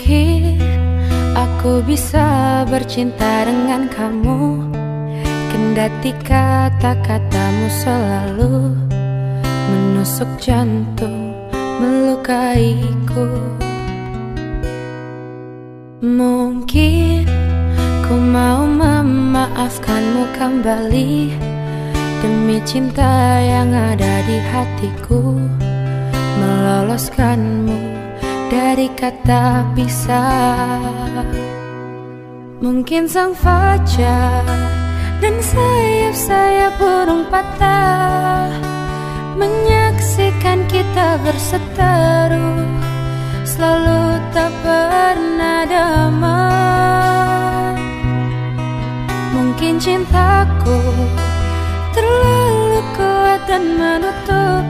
Mungkin aku bisa bercinta dengan kamu, kendati kata-katamu selalu menusuk jantung, melukaiku. Mungkin ku mau memaafkanmu kembali demi cinta yang ada di hatiku, meloloskanmu dari kata pisah. Mungkin sang fajar dan sayap-sayap burung patah menyaksikan kita berseteru, selalu tak pernah damai. Mungkin cintaku terlalu kuat dan menutup